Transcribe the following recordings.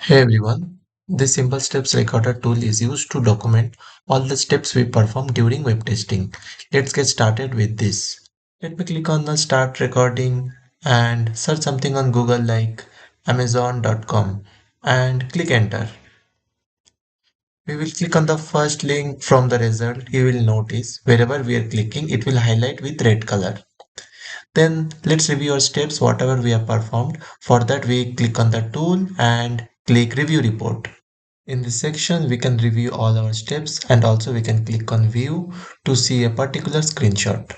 Hey everyone, this simple steps recorder tool is used to document all the steps we perform during web testing. Let's get started with this. Let me click on the start recording and search something on Google like amazon.com and click enter. We will click on the first link from the result. You will notice wherever we are clicking it will highlight with red color. Then let's review our steps whatever we have performed. For that we click on the tool and click review report. In this section, we can review all our steps and also we can click on view to see a particular screenshot.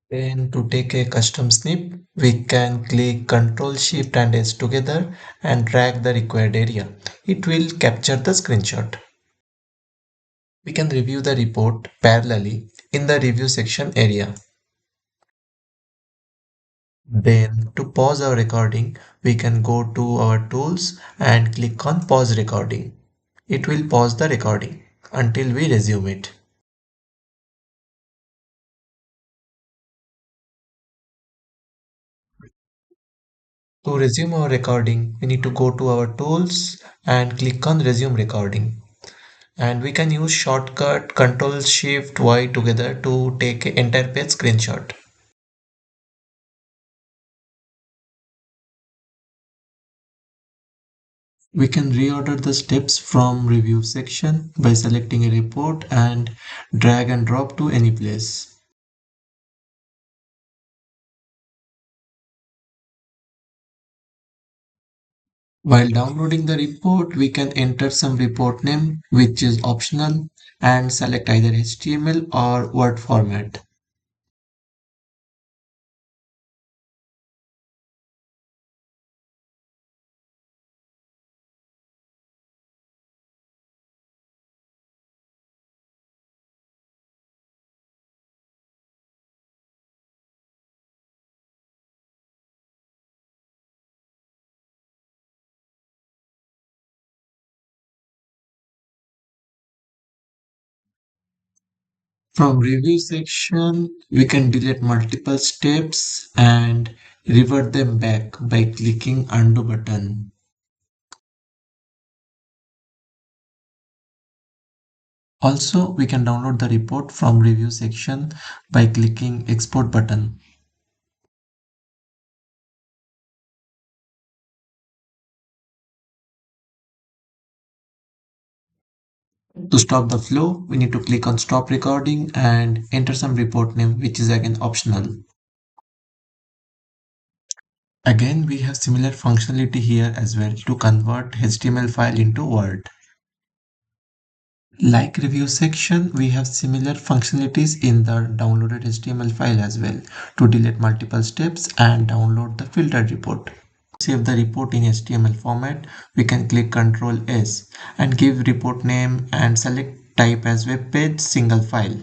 Then to take a custom snip, we can click Ctrl Shift and S together and drag the required area. It will capture the screenshot. We can review the report parallelly in the review section area. Then to pause our recording, we can go to our tools and click on pause recording. It will pause the recording until we resume it. To resume our recording, we need to go to our tools and click on resume recording. And we can use shortcut Ctrl Shift Y together to take an entire page screenshot. We can reorder the steps from review section by selecting a report and drag and drop to any place. While downloading the report, we can enter some report name which is optional and select either HTML or Word format. From review section, we can delete multiple steps and revert them back by clicking undo button. Also, we can download the report from review section by clicking export button. To stop the flow, we need to click on stop recording and enter some report name, which is again optional. Again, we have similar functionality here as well to convert HTML file into Word. Like review section, we have similar functionalities in the downloaded HTML file as well to delete multiple steps and download the filtered report. Save the report in HTML format, we can click Ctrl S and give report name and select type as web page single file.